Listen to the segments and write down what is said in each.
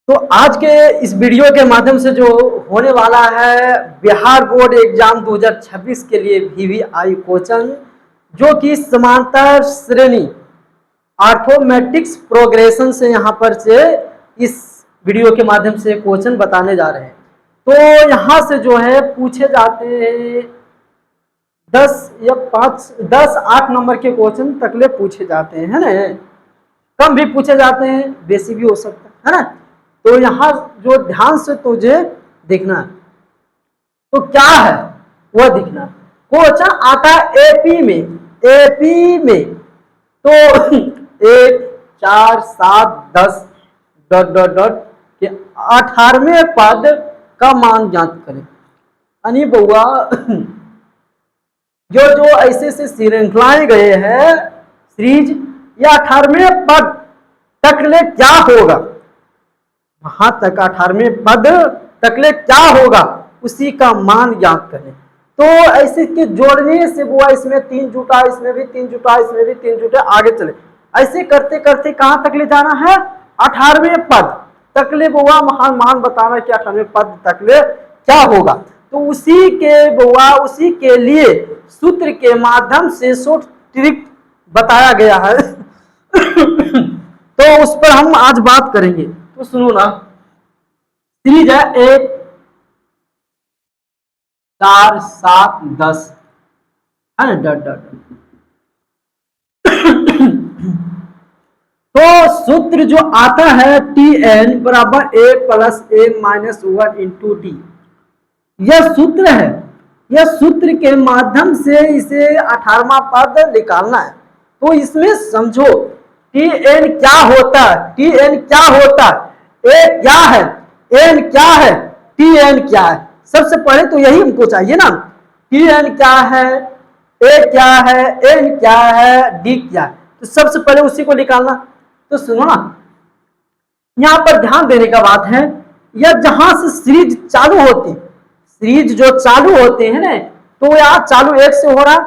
तो आज के इस वीडियो के माध्यम से जो होने वाला है बिहार बोर्ड एग्जाम 2026 के लिए वीवीआई क्वेश्चन, जो कि समांतर श्रेणी आर्थोमेटिक्स प्रोग्रेशन से यहाँ पर से इस वीडियो के माध्यम से क्वेश्चन बताने जा रहे हैं। तो यहाँ से जो है पूछे जाते हैं 10 8 नंबर के क्वेश्चन तकले पूछे जाते हैं, है ना। कम भी पूछे जाते हैं, बेसी भी हो सकता है ना। तो यहाँ जो ध्यान से तुझे देखना है तो क्या है वह दिखना। क्वेश्चन आता है एपी में तो 1 4 7 10 डॉट डॉट डॉट के 18वें पद का मान ज्ञात करें। यानी बउआ जो ऐसे से श्रृंखलाएं गए हैं सीरीज, या 18वें पद तकले क्या होगा, वहां तक 18वें पद तकले क्या होगा उसी का मान ज्ञात करें। तो ऐसे के जोड़ने से बुआ इसमें 3 जुटा, इसमें भी 3 जुटा, इसमें भी 3 जुटा, आगे चले। ऐसे करते करते कहां तक ले जाना है, 18वें पद तकले बुआ मान बताना कि 18वें पद तकले क्या होगा। तो उसी के लिए सूत्र के माध्यम से शॉर्ट ट्रिक बताया गया है तो उस पर हम आज बात करेंगे। तो सुनो ना, सीरीज है 1 4 7 10, है ना, डॉट डॉट। तो सूत्र जो आता है Tn बराबर a plus a minus 1 into D, यह सूत्र है। यह सूत्र के माध्यम से इसे 18वां पद निकालना है। तो इसमें समझो Tn क्या होता है, Tn क्या होता है, a क्या है, n क्या है, Tn क्या है। सबसे पहले तो यही हमको चाहिए ना, Tn क्या है, a क्या है, n क्या है, d क्या है। तो सबसे पहले उसी को निकालना। तो सुनो ना, यहां पर ध्यान देने का बात है, यह जहां से सीरीज चालू होती, सीरीज जो चालू होते हैं ना, तो यहाँ चालू 1 से हो रहा,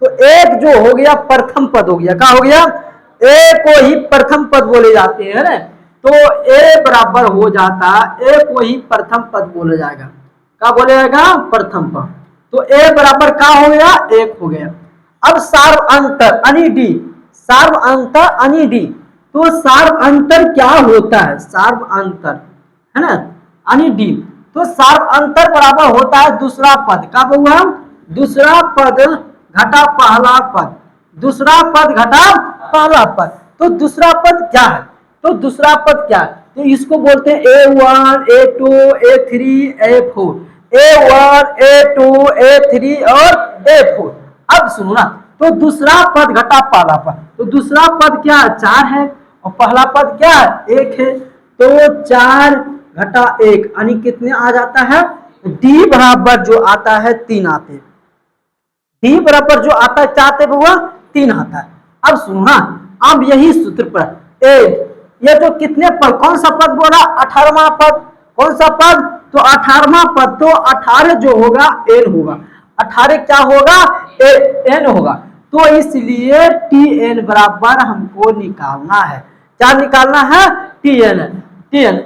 तो 1 जो हो गया प्रथम पद हो गया। क्या हो गया, a को ही प्रथम पद बोले जाते हैं ना। तो a बराबर हो जाता, a को ही प्रथम पद बोला जाएगा। क्या बोले जाएगा, प्रथम पद। तो a बराबर क्या हो गया, 1 हो गया। अब सार्व अंतर यानी d, सार्व अंतर यानी d। तो सार्व अंतर क्या होता है, सार्व अंतर है ना यानी d। तो सार्व अंतर बराबर होता है दूसरा पद। क्या हुआ, दूसरा पद घटा पहला पद, दूसरा पद घटा पहला पद। तो दूसरा पद क्या है, तो दूसरा पद क्या है, तो इसको बोलते हैं a1 a2 a3 a4, a1 a2 a3 और a4। अब सुनो ना, तो दूसरा पद घटा पहला पद, तो दूसरा पद क्या है, 4 है, और पहला पद क्या है, 1 है। तो 4 घटा 1 यानी कितने आ जाता है, d बराबर जो आता है 3 आते हैं। d बराबर जो आता है क्या आते हुआ, 3 आता है। अब सुनो ना, अब यही सूत्र पर ये जो कितने पद, कौन सा पद बोला, 18वां पद। कौन सा पद, तो 18वां पद। तो 18 जो होगा n होगा, 18 क्या होगा, n होगा। तो इसलिए Tn बराबर हमको निकालना है। क्या निकालना है, Tn।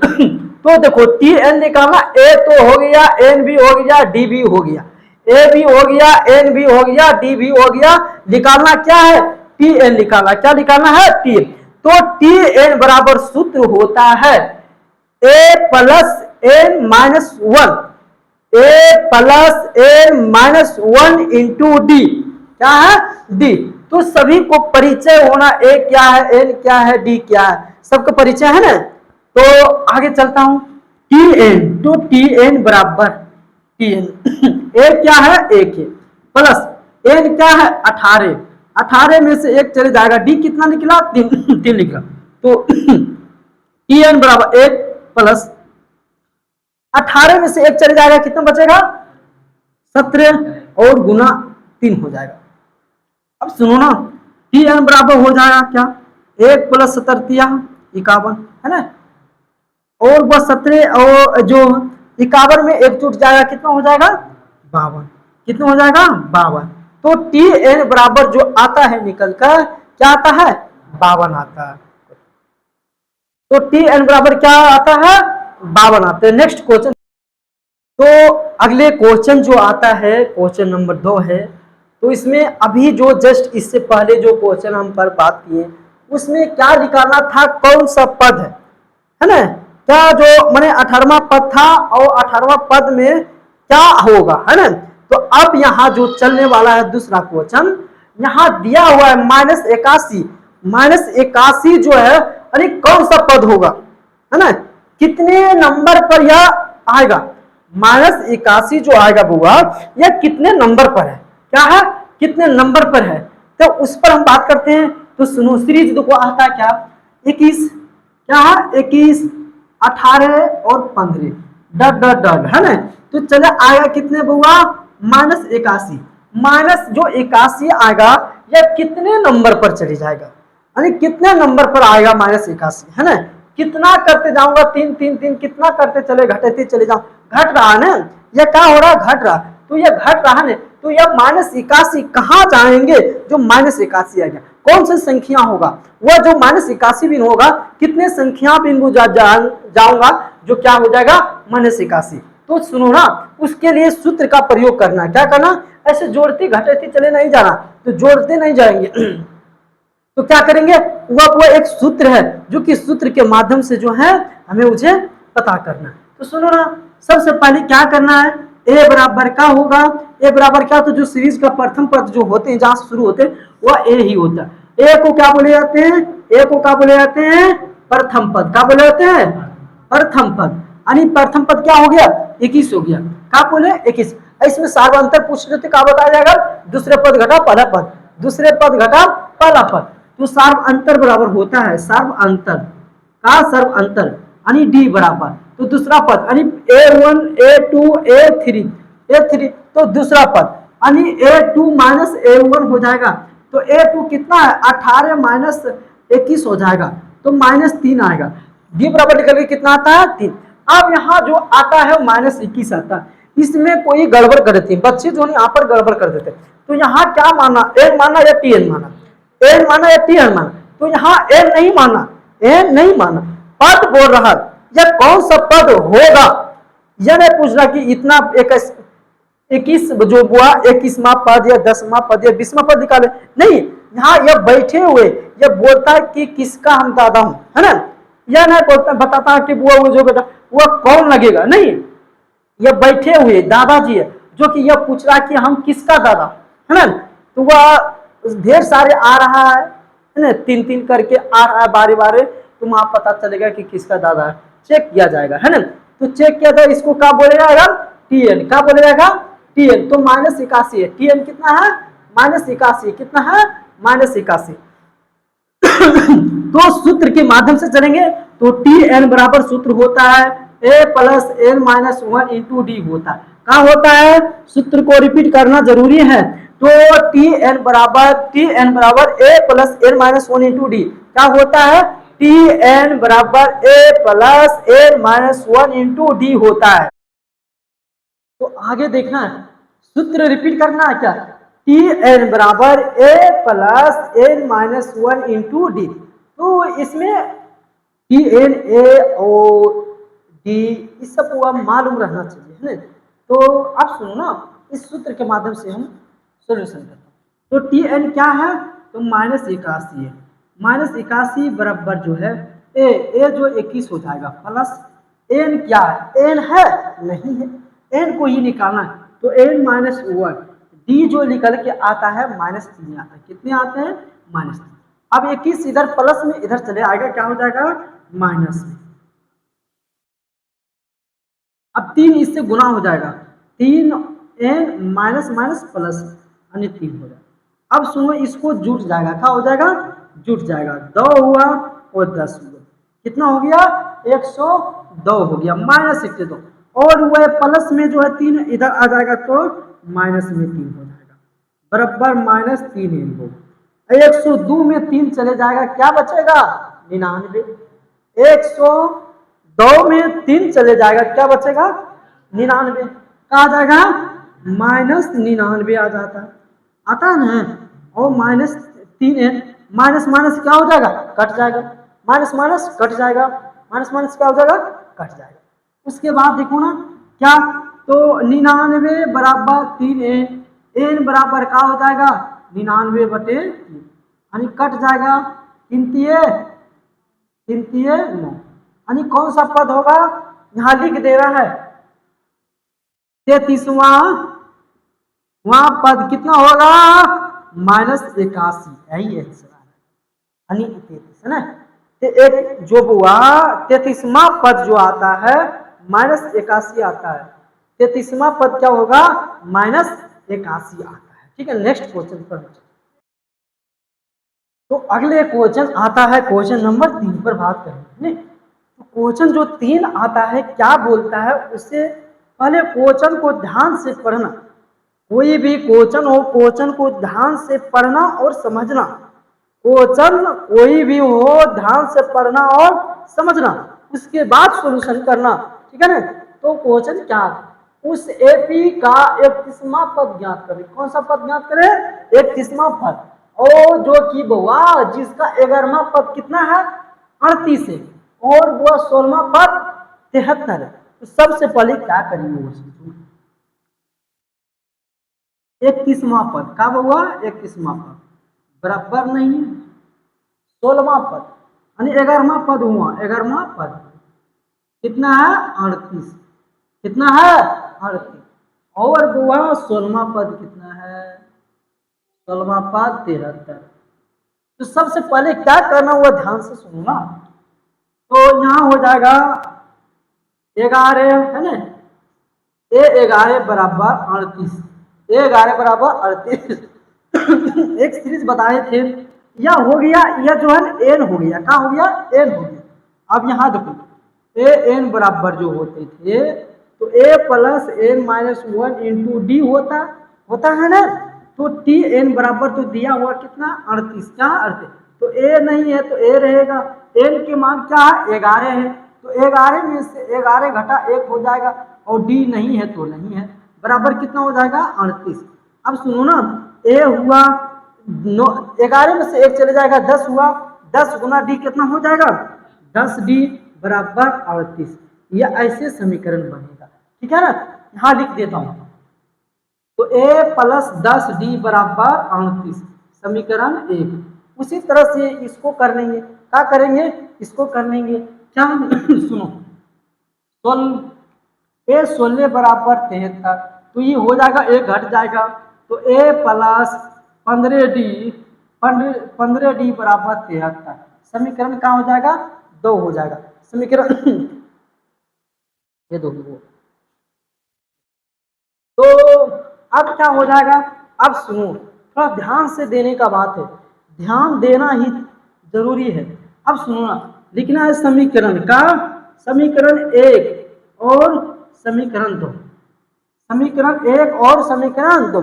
तो देखो Tn निकालना, a तो हो गया, n भी हो गया, d भी हो गया, a भी हो गया, n भी हो गया, d भी हो गया। निकालना क्या है, Tn निकालना। क्या निकालना है, Tn। तो Tn बराबर सूत्र होता है a plus n minus 1, a plus n minus 1 into D. क्या है, d। तो सभी को परिचय होना, a क्या है, n क्या है, d क्या है, सबका परिचय है ना। तो आगे चलता हूं, Tn, तो Tn बराबर Tn a क्या है, 1 है, प्लस n क्या है, 18, 18 में से 1 चले जाएगा, d कितना निकला, 3 निकला। तो Tn बराबर 1 प्लस 18 में से 1 चले जाएगा, कितना बचेगा, 17 और गुना 3 हो जाएगा। अब सुनो ना, Tn बराबर हो जाएगा क्या, 1 प्लस 17 51, है ना, और बस 17 और जो 51 में 1 जुट जाएगा, कितना हो जाएगा, 52। कितना हो जाएगा, 52। तो Tn बराबर जो आता है निकल कर क्या आता है, 52 आता है। तो Tn बराबर क्या आता है, 52 आते हैं। नेक्स्ट क्वेश्चन, तो अगले क्वेश्चन जो आता है क्वेश्चन नंबर 2 है। तो इसमें अभी जो जस्ट इससे पहले जो क्वेश्चन हम पर बात किए उसमें क्या निकालना था, कौन सा पद है ना, क्या जो मैंने 18वां पद था और 18वां पद में क्या होगा, है ना। तो अब यहाँ जो चलने वाला है दूसरा क्वेश्चन, यहाँ दिया हुआ है -81, -81 जो है अरे कौन सा पद होगा, है ना, कितने नंबर पर यह आएगा, -81 जो आएगा बुआ यह कितने नंबर पर है, क्या है, कितने नंबर पर है, तो उस पर हम बात करते हैं। तो सुनो, सीरीज देखो आता है क्या, 21, क्या है 21, 18 और 15 डट डट डट, है ना। तो चले आएगा कितने बुआ, -81, माइनस जो 81 आएगा यह कितने नंबर पर चली जाएगा, यानी कितने नंबर पर आएगा -81, है ना। कितना करते जाऊंगा, 3 3 3, कितना करते चले घटते चले जाऊं, घट रहा है ना, यह क्या हो रहा, घट रहा, तो यह घट रहा है। तो यह -81 कहाँ जाएंगे, जो -81 आएगा कौन सी संख्या होगा, वह जो -81 बिन होगा कितने संख्या बिन जाऊंगा जो क्या हो जाएगा -81। तो सुनो ना, उसके लिए सूत्र का प्रयोग करना, क्या करना, ऐसे जोड़ते घटाते चले नहीं जाना, तो जोड़ते नहीं जाएंगे तो क्या करेंगे, वह एक सूत्र है जो कि सूत्र के माध्यम से जो है हमें उसे पता करना है। तो सुनो ना, सबसे पहले क्या करना है, ए बराबर क्या होगा, ए बराबर क्या, तो जो सीरीज का प्रथम पद जो होते हैं जहां शुरू होते हैं वह ए ही होता है। ए को क्या बोले जाते हैं, ए को क्या बोले जाते हैं, प्रथम पद, क्या बोले जाते हैं, प्रथम पद, यानी प्रथम पद क्या हो गया, 21 हो गया, क्या बोले 21। इसमें सार्वंतर पूछ लेते क्या बताया जाएगा, दूसरे पद घटा पहला पद, दूसरे पद घटा पहला पद, तो सर्व अंतर बराबर होता है, सर्व अंतर का सर्व अंतर यानी डी बराबर, तो दूसरा पद यानी A1 A2 A3 तो दूसरा पद यानी A2 माइनस A1 हो जाएगा, तो A2 कितना है 18 माइनस 21 हो जाएगा, तो -3 आएगा, डी बराबर निकल के कितना आता है 3। अब यहाँ जो आता है -21 आता है, इसमें कोई गड़बड़ कर देते हैं बच्चे जो यहाँ पर गड़बड़ कर देते हैं। तो यहाँ क्या माना, एन माना या टी एन माना, एन माना या टी एन माना, तो यहाँ एन नहीं माना, एन नहीं माना, पद बोल रहा है, यह कौन सा पद होगा, यह नहीं पूछ रहा कि इतना 21 जो हुआ 21वां पद या 10वां पद या 20वां पद निकाले, नहीं, यहाँ यह बैठे हुए यह बोलता है कि किसका हम दादा हूं, है ना, यह नहीं बोलता बताता है कि वो जो बेटा वह कौन लगेगा, नहीं, यह बैठे हुए दादाजी है जो कि यह पूछ रहा है कि हम किसका दादा, है ना। तो वह ढेर सारे आ रहा है ना, 3 3 करके आ रहा है बारी बारी, तो वहां पता चलेगा कि किसका दादा है, चेक किया जाएगा, है ना। तो चेक किया जाएगा, इसको क्या बोले जाएगा, टी एन, क्या बोले जाएगा टी एन, तो -81 है, टी एन कितना है -81, कितना है -81। तो सूत्र के माध्यम से चलेंगे, तो टी एन बराबर सूत्र होता है A plus N minus 1 into D होता है, क्या होता है, सूत्र को रिपीट करना जरूरी है। तो टी एन बराबर A plus N minus 1 into D क्या होता है, टी एन बराबर A plus N minus 1 into D होता है। तो आगे देखना है, सूत्र रिपीट करना है क्या, टी एन बराबर A plus N minus 1 into D, तो इसमें टी एन ए और डी इस सब को मालूम रहना चाहिए, है ना। तो आप सुनो ना, इस सूत्र के माध्यम से हम सोल्यूशन करते हैं। तो टी एन क्या है, तो -81 है, -81 बराबर जो है ए जो 21 हो जाएगा प्लस एन क्या है, एन है नहीं है, एन को ही निकालना है, तो एन -1, डी जो निकल के आता है -3 आता है, कितने आते हैं -3। अब 21 इधर प्लस में इधर चले आएगा, क्या हो जाएगा माइनस में, अब 3 इससे गुना हो जाएगा, 3 एन माइनस माइनस प्लस यानी 3 हो जाएगा। अब सुनो, इसको जुट जाएगा, क्या हो जाएगा, जुट जाएगा, 2 हुआ और 10 हुआ, कितना हो गया 102 हो गया, -102, और वह प्लस में जो है 3 इधर आ जाएगा तो माइनस में 3 हो जाएगा, बराबर -3 एन होगा। 102 में 3 चले जाएगा, क्या बचेगा 99, 102 में 3 चले जाएगा, क्या बचेगा 99, कहा जाएगा -99 आ जाता है, आता है ना, और -3 है, माइनस माइनस क्या हो जाएगा, कट जाएगा, माइनस माइनस कट जाएगा, माइनस माइनस क्या हो जाएगा, कट जाएगा। उसके बाद देखो ना क्या, तो 99 बराबर 3n, n बराबर क्या हो जाएगा 99/3, यानी कट जाएगा 3 9, यानी कौन सा पद होगा, यहाँ लिख दे रहा है 33वां वहां पद कितना होगा -81, यही आंसर है, यानी 33 है ना। तो एक जो हुआ 33वां पद जो आता है -81 आता है, 33वां पद क्या होगा -81 आता है। ठीक है, नेक्स्ट क्वेश्चन पर। तो अगले क्वेश्चन आता है क्वेश्चन नंबर 3 पर बात करेंगे। तो क्वेश्चन जो 3 आता है क्या बोलता है, उससे पहले क्वेश्चन को ध्यान से पढ़ना। कोई भी क्वेश्चन हो, क्वेश्चन को ध्यान से पढ़ना और समझना। क्वेश्चन कोई भी हो, ध्यान से पढ़ना और समझना, उसके बाद सॉल्यूशन करना। ठीक है ना। तो क्वेश्चन क्या है, उस एपी का 31वां पद ज्ञात करें। कौन सा पद ज्ञात करें 31वां पद, और जो कि बुआ जिसका 11वां पद कितना है 38 है, और वो 16वां पद 73 है। तो सबसे पहले क्या करेंगे वो 31वां पद कब हुआ 31वां पद बराबर नहीं है 16वां पद, यानी 11वां पद हुआ 11वां पद कितना है 38, कितना है 38, और हुआ 16वां पद कितना है 16वां पद 73। तो सबसे पहले क्या करना हुआ ध्यान से सुनना। तो यहाँ हो जाएगा 11 है ना, ए 11 बराबर 38, ए 11 बराबर 38 एक सीरीज बताए थे, यह हो गया, यह जो है एन हो गया, क्या हो गया एन हो गया। अब यहाँ देखो ए एन बराबर जो होते थे, तो A plus N minus 1 into D होता है ना। तो टी एन बराबर तो दिया हुआ कितना 38, क्या 38, तो ए नहीं है तो ए रहेगा, एन के मान क्या है 11 है, तो 11 में से 11 घटा 1 हो जाएगा, और डी नहीं है तो नहीं है, बराबर कितना हो जाएगा 38। अब सुनो ना, ए हुआ 11 में से 1 चले जाएगा 10 हुआ, 10 गुना डी कितना हो जाएगा 10d बराबर 38, यह ऐसे समीकरण बनेगा। ठीक है ना, यहाँ लिख देता हूं, तो a प्लस 10d बराबर 38 समीकरण 1। उसी तरह से इसको कर लेंगे, क्या करेंगे इसको कर लेंगे क्या सुनो, 16 बराबर 73, तो ये हो जाएगा एक घट जाएगा, तो a प्लस 15d बराबर 73 समीकरण क्या हो जाएगा 2 हो जाएगा समीकरण ये 2 तो अब क्या हो जाएगा, अब सुनो थोड़ा ध्यान से देने का बात है, ध्यान देना ही जरूरी है। अब सुनो ना, लिखना है समीकरण का समीकरण 1 और समीकरण 2, समीकरण 1 और समीकरण 2,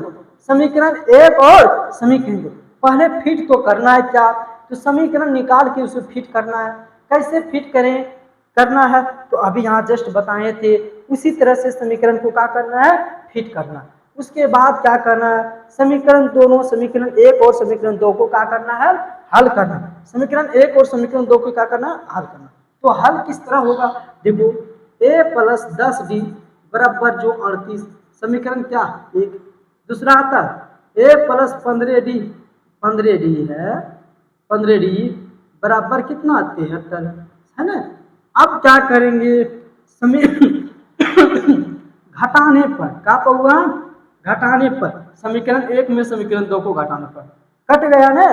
समीकरण 1 और समीकरण 2। पहले फिट तो करना है क्या, तो समीकरण निकाल के उसे फिट करना है। कैसे फिट करें करना है, तो अभी यहाँ जस्ट बताए थे, उसी तरह से समीकरण को क्या करना है फिट करना। उसके बाद क्या करना है, समीकरण दोनों समीकरण 1 और समीकरण 2 को क्या करना है हल करना, समीकरण 1 और समीकरण 2 को क्या करना हल करना। तो हल किस तरह होगा, देखो a प्लस 10d बराबर जो 38 समीकरण क्या 1, दूसरा आता a प्लस 15d है 15d बराबर कितना 73 है ना। अब क्या करेंगे घटाने पर क्या हुआ, घटाने पर समीकरण 1 में समीकरण 2 को घटाने पर कट गया ना,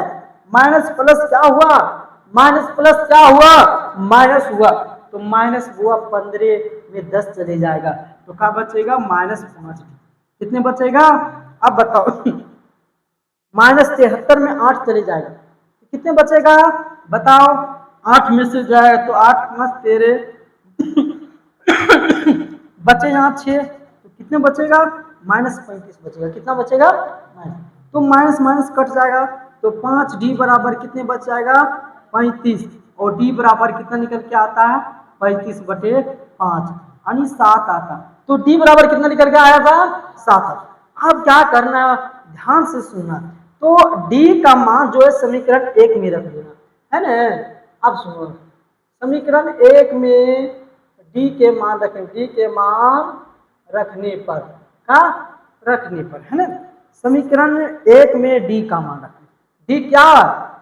माइनस प्लस क्या हुआ माइनस प्लस क्या हुआ माइनस हुआ, तो माइनस हुआ 15 में 10 चले जाएगा, तो क्या बचेगा -5, कितने बचेगा अब बताओ -73 में 8 चले जाएगा, कितने बचेगा बताओ, 8 में से जाएगा तो 8 5 13 बचे यहाँ 6, तो कितने बचेगा -35 बचेगा, कितना बचेगा तो माइनस माइनस कट जाएगा, तो 5d बराबर कितने बच जाएगा 35, और d बराबर कितना निकल के आता है 35/5 यानी 7 आता, तो d बराबर कितना निकल के आया था 7। अब क्या करना है ध्यान से सुनना, तो d का मान जो है समीकरण 1 में रख देना है ना। अब सुनो समीकरण 1 में डी के मान रखें, डी के मान रखने पर, का रखने पर, है ना। समीकरण 1 में डी का मान रखें, डी क्या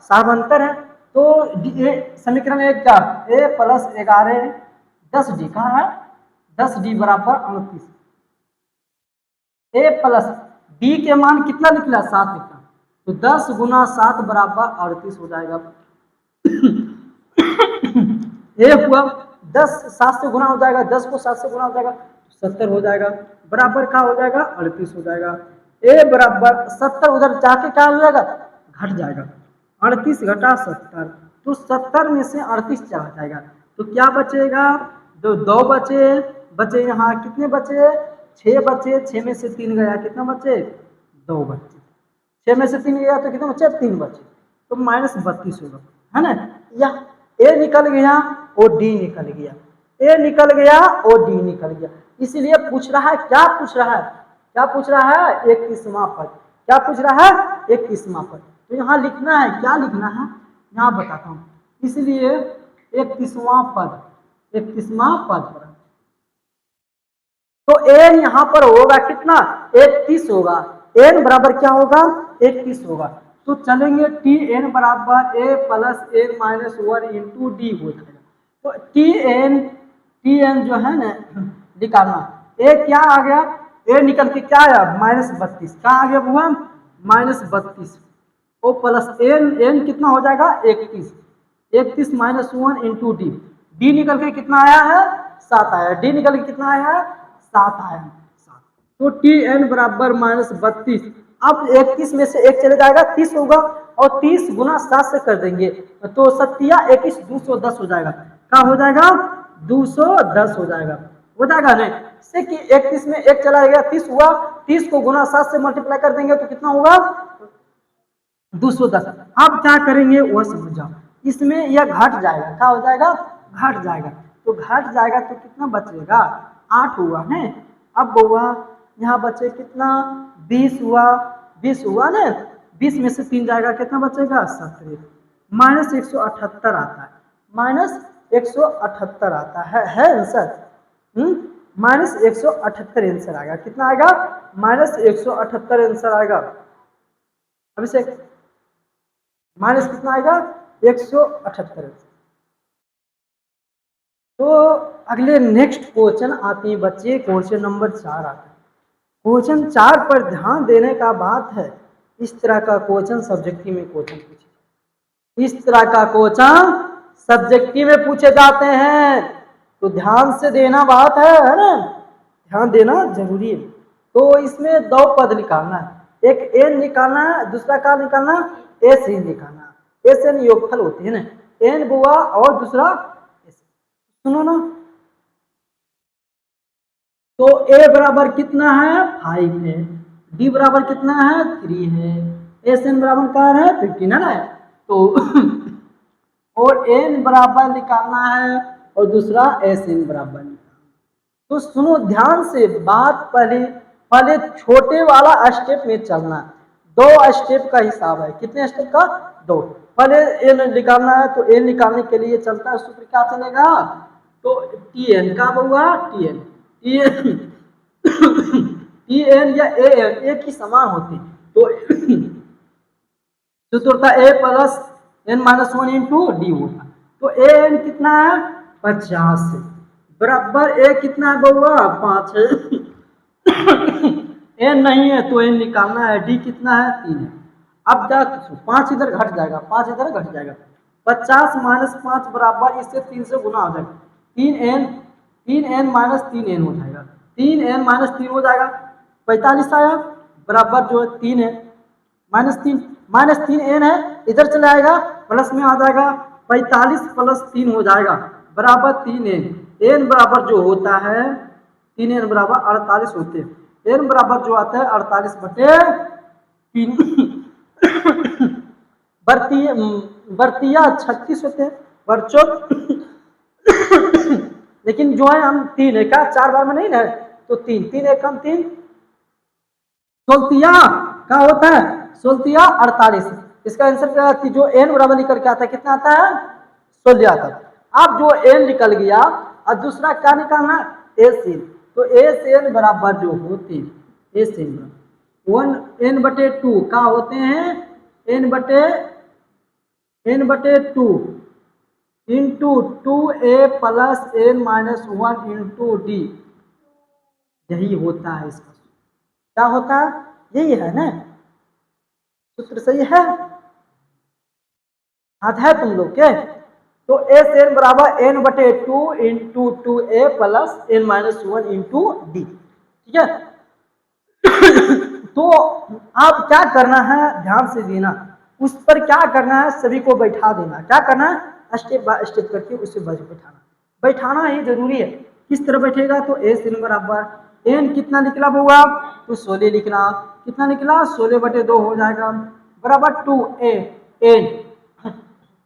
सामांतर है, तो समीकरण 1 क्या, a प्लस 11 10d कहाँ है, 10d बराबर 38, a प्लस d के मान कितना निकला 7 निकला, तो 10 गुना 7 बराबर 38 हो जाएगा। ये हुआ 10 7 से गुना हो जाएगा, 10 को 7 से गुना हो जाएगा 70 हो जाएगा, बराबर क्या हो जाएगा 38 हो जाएगा। a बराबर 70 उधर जाके क्या हो जाएगा घट जाएगा, 38 घटा 70, तो 70 में से 38 चला जाएगा, तो क्या बचेगा, दो बचे यहाँ कितने बचे 6 बचे, 6 में से 3 गया कितना बचे 2 बचे, 6 में से 3 गया तो कितना बचे 3 बचे, तो -32 होगा, है ना। या a निकल गया और d निकल गया, a निकल गया और d निकल गया, इसलिए पूछ रहा है क्या पूछ रहा है, क्या पूछ रहा है 31वां पद, क्या पूछ रहा है 31वां पद, तो यहाँ लिखना है, क्या लिखना है यहाँ बताता हूँ, इसलिए 31वां पद, 31वां पद पर तो n यहाँ पर होगा कितना 31 होगा, n बराबर क्या होगा 31 होगा, तो चलेंगे टी एन बराबर a plus n minus 1 into D हो जाएगा, तो टी एन जो है ना निकालना, a क्या आ गया, a निकल के क्या आया -32, क्या आ गया हुआ -32, ओ प्लस n कितना हो जाएगा 31 माइनस 1 इंटू डी, डी निकल के कितना आया है 7 आया, डी निकल के कितना आया है 7 आया 7, तो टी एन बराबर -32, अब 31 में से 1 चले जाएगा 30 होगा, और 30 गुना 7 से कर देंगे तो 7 21 210 हो जाएगा, क्या हो जाएगा 210 हो जाएगा नहीं, से कि 31 में 1 चला गया 30 हुआ, 30 को गुना 7 से मल्टीप्लाई कर देंगे तो कितना होगा 210। अब क्या करेंगे वह समझ जाओ, इसमें यह घट जाएगा, क्या हो जाएगा घट जाएगा, तो घट जाएगा तो कितना बचेगा 8 हुआ है, अब हुआ यहाँ बचे कितना 20 हुआ, 20 हुआ ना, 20 में से 3 जाएगा कितना बचेगा 17, -178 आता है, -178 आता है आंसर, -178 आंसर आएगा, कितना आएगा -178 आंसर आएगा। अभिषेक माइनस कितना आएगा 178, तो अगले नेक्स्ट क्वेश्चन आते हैं बच्चे, क्वेश्चन नंबर 4 आता है, क्वेश्चन 4 पर ध्यान देने का बात है, इस तरह का क्वेश्चन सब्जेक्टिव में क्वेश्चन पूछे, इस तरह का क्वेश्चन सब्जेक्टिव में पूछे जाते हैं, तो ध्यान से देना बात है ना, ध्यान देना जरूरी है। तो इसमें 2 पद निकालना है, एक एन निकालना है, दूसरा क्या निकालना एस एन निकालना, एस एन योगफल होती है ना, एन बुआ और दूसरा एस, सुनो ना, तो ए बराबर कितना है 5 है, डी बराबर कितना है 3 है, एस एन बराबर क्या है 15 है, तो और एन बराबर निकालना है और दूसरा एस एन बराबर निकालना। तो सुनो ध्यान से बात, पहले छोटे वाला स्टेप में चलना, 2 स्टेप का हिसाब है, कितने स्टेप का 2, पहले एन निकालना है, तो एन निकालने के लिए चलता है सूत्र क्या चलेगा, तो टी एन का हुआ टी एन या ए एन एक ही समान होती, तो सूत्र था A plus N minus 1 into D होता, तो ए एन कितना है 50 बराबर ए कितना है बउआ 5 है, एन नहीं है तो एन निकालना है, डी कितना है 3 है, अब जा 5 इधर घट जाएगा, 5 इधर घट जाएगा, 50 माइनस 5 बराबर इससे 3 से गुना हो जाएगा, 3n माइनस 3n हो जाएगा, 3n माइनस 3 हो जाएगा, 45 आया बराबर जो है 3 है माइनस 3n है, इधर चला आएगा प्लस में आ जाएगा, 45 प्लस 3 हो जाएगा बराबर 3n, n बराबर जो होता है 3n बराबर 48 होते हैं, n बराबर जो आता है 48 बटे 3 बर्तिया 36 होते हैं, बर्चो लेकिन जो है हम 3 है क्या 4 बार में नहीं ना, तो 3 एक कम 3, सोलतिया क्या होता है सोलतिया 48, इसका आंसर क्या है, जो n बराबर निकल के आता है कितना आता है 16 आता है। अब जो n निकल गया और दूसरा क्या निकालना है एस एन। तो एस एन बराबर जो होते हैं एस एन वन एन बटे टू क्या होते हैं एन बटे two into two A plus N minus one into D. यही होता है इसका क्या होता है यही है ना सूत्र सही है हाथ है तुम लोग के। तो एस एन बराबर एन बटे two into two A plus N minus one into D ठीक है। तो आप क्या करना है ध्यान से देना उस पर क्या करना है सभी को बैठा देना क्या करना है स्टेप बाय स्टेप करके उसे बैठाना ही जरूरी है। किस तरह बैठेगा तो एस एन बराबर एन कितना निकला होगा तो 16 निकला कितना निकला 16 बटे 2 हो जाएगा बराबर टू ए एन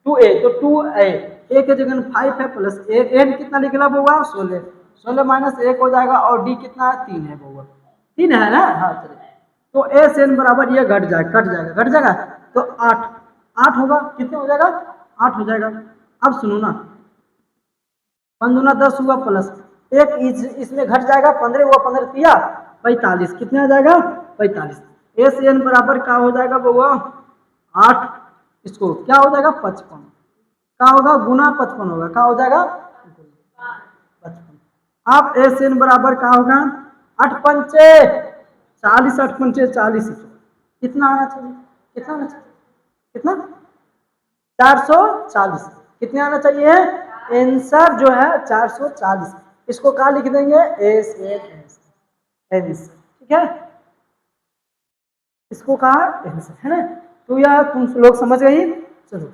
टू ए तो टू ए के जगह 5 है प्लस ए एन कितना निकला होगा 16 16 माइनस 1 हो जाएगा और डी कितना है 3 है होगा 3 है ना हाँ चलिए। तो एस एन बराबर ये घट जाएगा तो 8 होगा कितने हो जाएगा 8 हो जाएगा। अब सुनो ना 5 दूना 10 हुआ प्लस एक इसमें घट जाएगा 15 हुआ 15 तिया 45 कितने आ जाएगा 45 एस एन बराबर क्या हो जाएगा बउआ 8 इसको क्या हो जाएगा 55 क्या होगा गुना 55 होगा क्या हो जाएगा 55। अब एस एन बराबर क्या होगा 8 पंचे 40 8 पंचे 40 कितना आना चाहिए कितना 440 कितने आना चाहिए आंसर जो है 440 इसको क्या लिख देंगे एस एन ठीक है इसको कहा आंसर है ना। तो यह तुम लोग समझ गई चलो